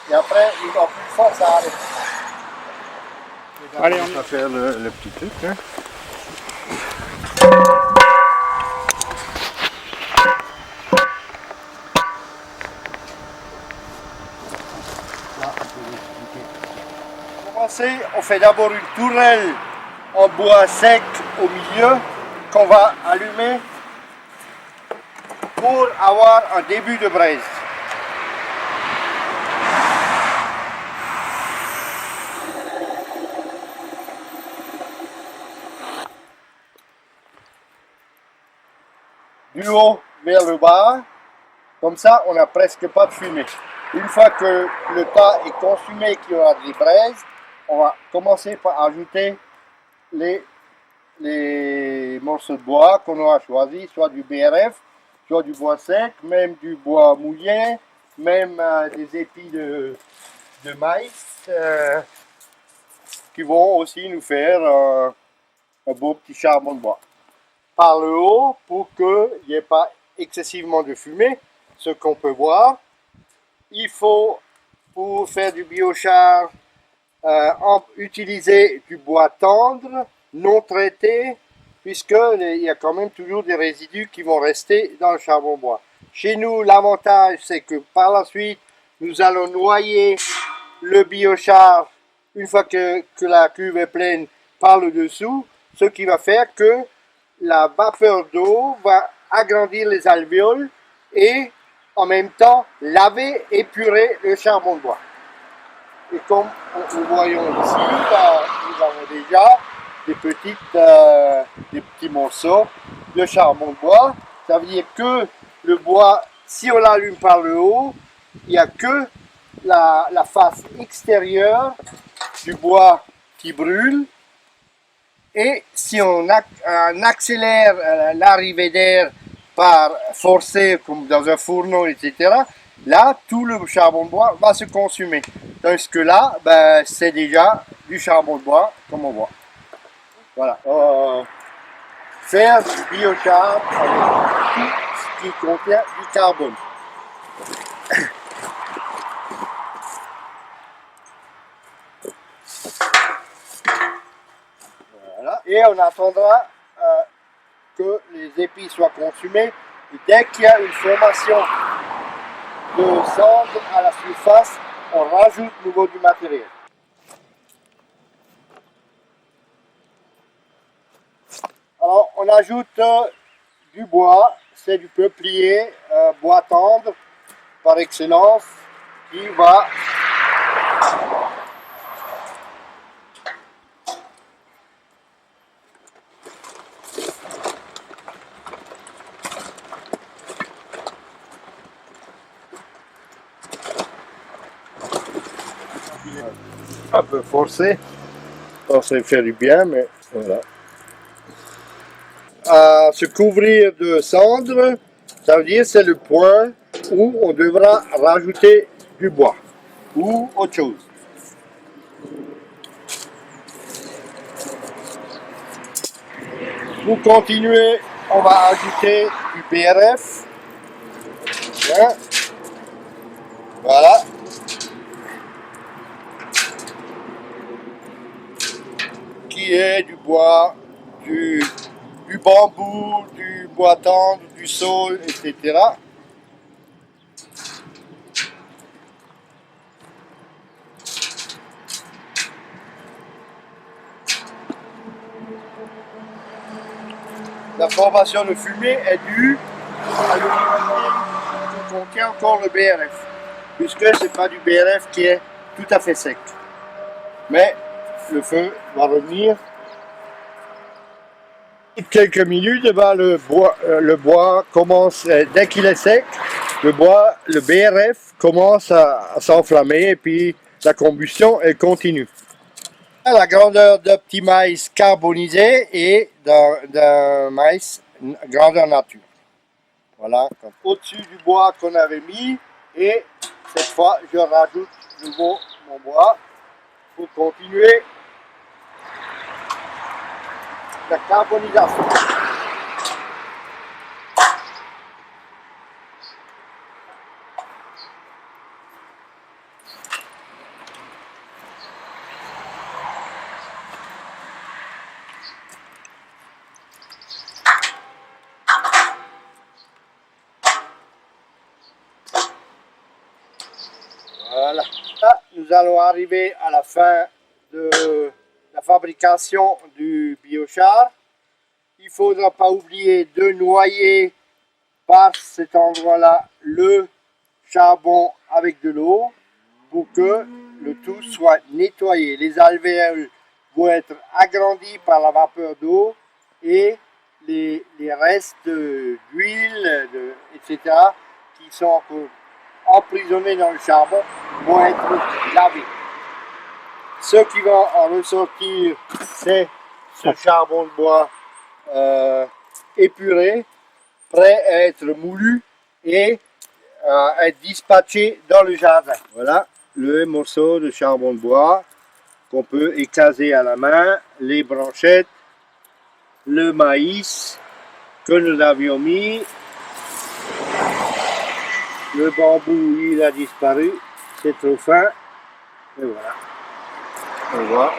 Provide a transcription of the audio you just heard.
Et après, ils n'ont plus de force à arrêter. Allez, on va faire le petit truc. Hein. Là, on peut l'expliquer. Pour commencer, on fait d'abord une tourelle en bois sec au milieu qu'on va allumer pour avoir un début de braise. Du haut vers le bas, comme ça on n'a presque pas de fumée. Une fois que le tas est consumé, qu'il y aura des braises, on va commencer par ajouter les morceaux de bois qu'on aura choisi, soit du BRF, soit du bois sec, même du bois mouillé, même des épis de maïs qui vont aussi nous faire un beau petit charbon de bois. Par le haut, pour qu'il n'y ait pas excessivement de fumée, ce qu'on peut voir, il faut, pour faire du biochar, utiliser du bois tendre, non traité, puisqu'il y a quand même toujours des résidus qui vont rester dans le charbon bois. Chez nous, l'avantage, c'est que par la suite, nous allons noyer le biochar, une fois que la cuve est pleine, par le dessous, ce qui va faire que la vapeur d'eau va agrandir les alvéoles et en même temps laver, épurer le charbon de bois. Et comme nous voyons ici, nous avons déjà des petits morceaux de charbon de bois. Ça veut dire que le bois, si on l'allume par le haut, il n'y a que la face extérieure du bois qui brûle. Et si on accélère l'arrivée d'air par forcer, comme dans un fourneau, etc., là, tout le charbon de bois va se consumer. Tandis que là, ben, c'est déjà du charbon de bois, comme on voit. Voilà. Faire du biochar avec tout ce qui contient du carbone. Voilà. Et on attendra que les épis soient consumés. Et dès qu'il y a une formation de cendre à la surface, on rajoute nouveau du matériel. Alors on ajoute du bois, c'est du peuplier, bois tendre par excellence, qui va un peu forcer, ça fait du bien, mais voilà. À se couvrir de cendre, ça veut dire c'est le point où on devra rajouter du bois ou autre chose. Pour continuer, on va ajouter du BRF. Bien. Voilà. Qui est du bois, du bambou, du bois tendre, du saule, etc. La formation de fumée est due à l'humidité qui contient encore le BRF, puisque ce n'est pas du BRF qui est tout à fait sec. Mais le feu va revenir. Quelques minutes, le bois commence, dès qu'il est sec, le BRF commence à s'enflammer et puis la combustion elle continue. La grandeur d'un petit maïs carbonisé et d'un maïs grandeur nature. Voilà, au-dessus du bois qu'on avait mis, et cette fois je rajoute de nouveau mon bois pour continuer la carbonisation. Voilà. Là, nous allons arriver à la fin de la fabrication du biochar. Il ne faudra pas oublier de noyer par cet endroit-là le charbon avec de l'eau pour que le tout soit nettoyé. Les alvéoles vont être agrandis par la vapeur d'eau et les restes d'huile, etc., qui sont encore emprisonnés dans le charbon, vont être lavés. Ce qui va en ressortir, c'est ce charbon de bois épuré, prêt à être moulu et à être dispatché dans le jardin. Voilà le morceau de charbon de bois qu'on peut écraser à la main, les branchettes, le maïs que nous avions mis, le bambou il a disparu, c'est trop fin, et voilà, on voit.